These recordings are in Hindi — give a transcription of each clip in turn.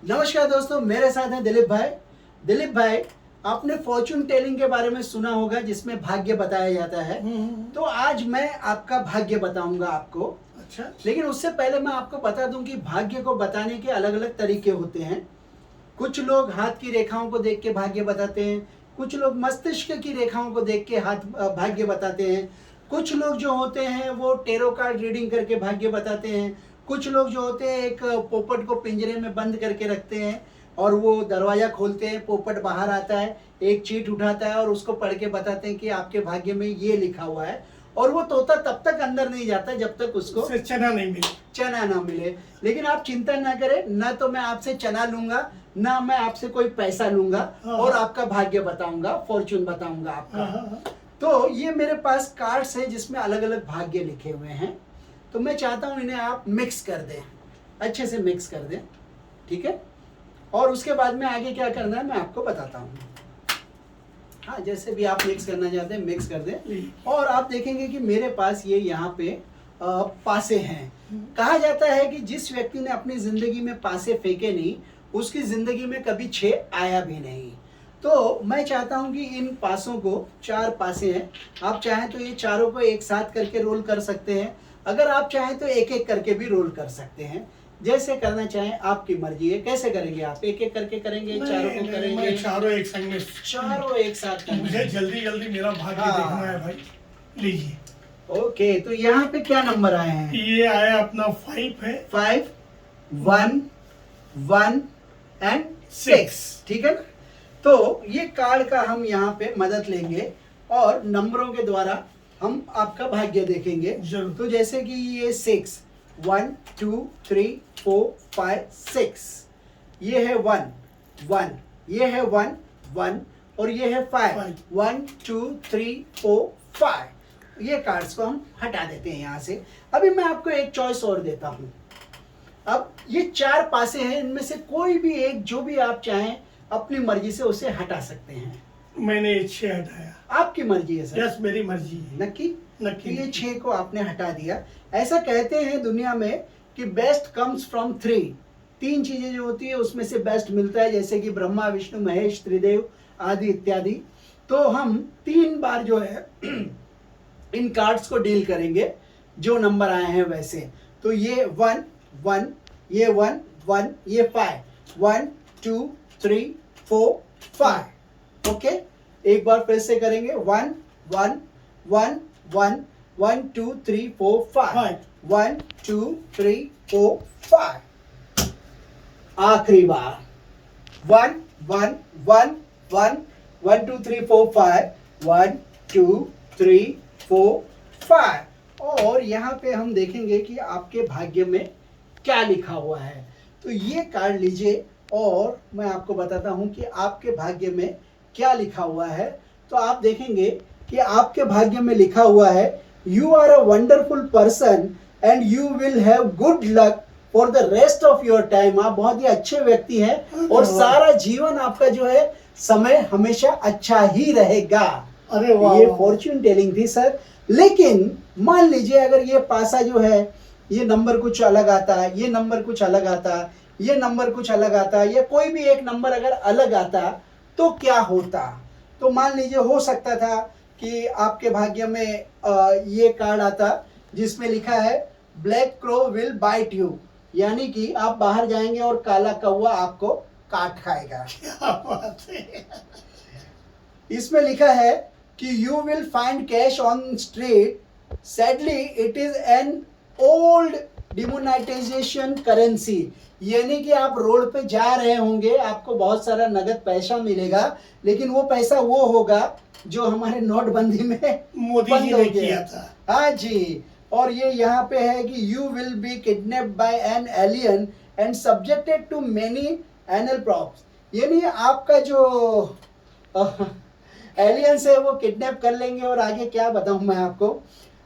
नमस्कार दोस्तों, मेरे साथ हैं दिलीप भाई। दिलीप भाई, आपने फॉर्चून टेलिंग के बारे में सुना होगा जिसमें भाग्य बताया जाता है। तो आज मैं आपका भाग्य बताऊंगा आपको। अच्छा। लेकिन उससे पहले मैं आपको बता दूं कि भाग्य को बताने के अलग अलग तरीके होते हैं। कुछ लोग हाथ की रेखाओं को देख के भाग्य बताते हैं, कुछ लोग मस्तिष्क की रेखाओं को देख के भाग्य बताते हैं, कुछ लोग जो होते हैं वो टेरो कार्ड रीडिंग करके भाग्य बताते हैं, कुछ लोग जो होते हैं एक पोपट को पिंजरे में बंद करके रखते हैं और वो दरवाजा खोलते हैं, पोपट बाहर आता है, एक चीट उठाता है और उसको पढ़ के बताते हैं कि आपके भाग्य में ये लिखा हुआ है। और वो तोता तब तक अंदर नहीं जाता जब तक उसको चना नहीं मिले। चना ना मिले। लेकिन आप चिंता ना करें, ना तो मैं आपसे चना लूंगा, ना मैं आपसे कोई पैसा लूंगा और आपका भाग्य बताऊंगा, फॉर्चून बताऊंगा आपका। तो ये मेरे पास कार्ड्स है जिसमें अलग अलग भाग्य लिखे हुए हैं। तो मैं चाहता हूं इन्हें आप मिक्स कर दें, अच्छे से मिक्स कर दें, ठीक है। और उसके बाद में आगे क्या करना है मैं आपको बताता हूँ। हाँ, जैसे भी आप मिक्स करना चाहते हैं मिक्स कर दें। और आप देखेंगे कि मेरे पास ये यहाँ पे पासे हैं। कहा जाता है कि जिस व्यक्ति ने अपनी जिंदगी में पासे फेंके नहीं, उसकी जिंदगी में कभी 6 आया भी नहीं। तो मैं चाहता हूं कि इन पासों को, 4 पासे हैं, आप चाहें तो ये चारों को एक साथ करके रोल कर सकते हैं। अगर आप चाहें तो एक एक करके भी रोल कर सकते हैं, जैसे करना चाहें आपकी मर्जी है। कैसे करेंगे आप? एक एक करके करेंगे, चारों को करेंगे? चारों एक संग में, चारों एक साथ करेंगे। मुझे जल्दी जल्दी मेरा भाग्य देखना है भाई। लीजिए। ओके, तो यहाँ पे क्या नंबर आए हैं? ये आया अपना 5 है। 5, 1, 1 एंड 6, ठीक है ना। तो ये कार्ड का हम यहाँ पे मदद लेंगे और नंबरों के द्वारा हम आपका भाग्य देखेंगे। तो जैसे कि ये 6, 1 2 3 4 5 6, ये है 1 1, ये है 1 1 और ये है 5 1 2 3 4 5। ये कार्ड्स को हम हटा देते हैं यहाँ से। अभी मैं आपको एक चॉइस और देता हूँ। अब ये 4 पासे हैं, इनमें से कोई भी एक, जो भी आप चाहें अपनी मर्जी से उसे हटा सकते हैं। मैंने 6 हटाया। आपकी मर्जी है सर? यस, मेरी मर्जी है। नक्की? नक्की। ये 6 को आपने हटा दिया। ऐसा कहते हैं दुनिया में कि बेस्ट कम्स फ्रॉम 3। 3 चीजें जो होती है उसमें से बेस्ट मिलता है, जैसे कि ब्रह्मा विष्णु महेश त्रिदेव आदि इत्यादि। तो हम 3 बार जो है इन कार्ड्स को डील करेंगे जो नंबर आए हैं वैसे। तो ये 1 1, ये 1 1, ये 5 1 2 3 4 5। ओके, एक बार फिर से करेंगे। 1 1 1 1 1 2 3 4 5 1 2 3 4 5। आखिरी बार 1 1 1 1 1 2 3 4 5 1 2 3 4 5। और यहाँ पे हम देखेंगे कि आपके भाग्य में क्या लिखा हुआ है। तो ये कार्ड लीजिए और मैं आपको बताता हूँ कि आपके भाग्य में क्या लिखा हुआ है। तो आप देखेंगे कि आपके भाग्य में लिखा हुआ है, you are a wonderful person and you will have good luck for the rest of your time. आप बहुत ही अच्छे व्यक्ति हैं और सारा जीवन आपका जो है समय हमेशा अच्छा ही रहेगा। अरे वाह, ये फॉर्च्यून टेलिंग थी सर। लेकिन मान लीजिए अगर ये पासा जो है, ये नंबर कुछ अलग आता है, ये नंबर कुछ अलग आता है, ये नंबर कुछ अलग आता है, या कोई भी एक नंबर अगर अलग आता तो क्या होता? तो मान लीजिए हो सकता था कि आपके भाग्य में ये कार्ड आता जिसमें लिखा है black crow will bite you, यानी कि आप बाहर जाएंगे और काला कौवा आपको काट खाएगा। क्या बात है। इसमें लिखा है कि you will find cash on street, sadly it is an old demonetisation currency, यानी कि आप रोड पे जा रहे होंगे, आपको बहुत सारा नगद पैसा मिलेगा, लेकिन वो पैसा वो होगा जो हमारे नोटबंदी में मोदी जी ने किया था। हाँ जी। और ये यहाँ पे है कि you will be kidnapped by an alien and subjected to many anal probes, यानी आपका जो एलियंस है वो किडनैप कर लेंगे। और आगे क्या बताऊं मैं आपको,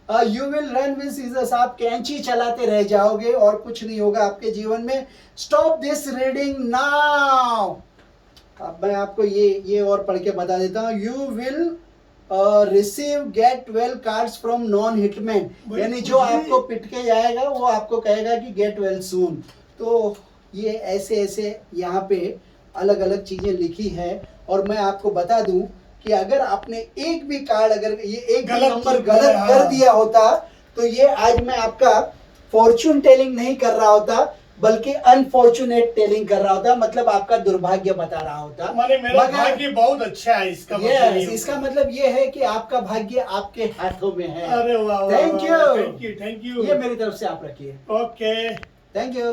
you will run with scissors, आप कैंची चलाते रह जाओगे और कुछ नहीं होगा आपके जीवन में। Stop this reading now. अब मैं आपको ये और पढ़ के बता देता हूँ। You will receive get 12 cards from non hitman, यानी जो आपको पिट के जाएगा वो आपको कहेगा कि गेट वेल सून। तो ये ऐसे ऐसे यहाँ पे अलग अलग चीजें लिखी है। और मैं आपको बता दूं कि अगर आपने एक भी कार्ड, अगर ये एक भी गलत नंबर किया, गलत हाँ। कर दिया होता तो ये आज मैं आपका फॉर्चून टेलिंग नहीं कर रहा होता, बल्कि अनफॉर्चुनेट टेलिंग कर रहा होता, मतलब आपका दुर्भाग्य बता रहा होता। माने मेरा भाग्य बहुत अच्छा है, इसका मतलब ये यस, इसका मतलब ये है कि आपका भाग्य आपके हाथों में है। अरे वाह, thank you, thank you, thank you. ये मेरी तरफ से आप रखिए। ओके। Thank you.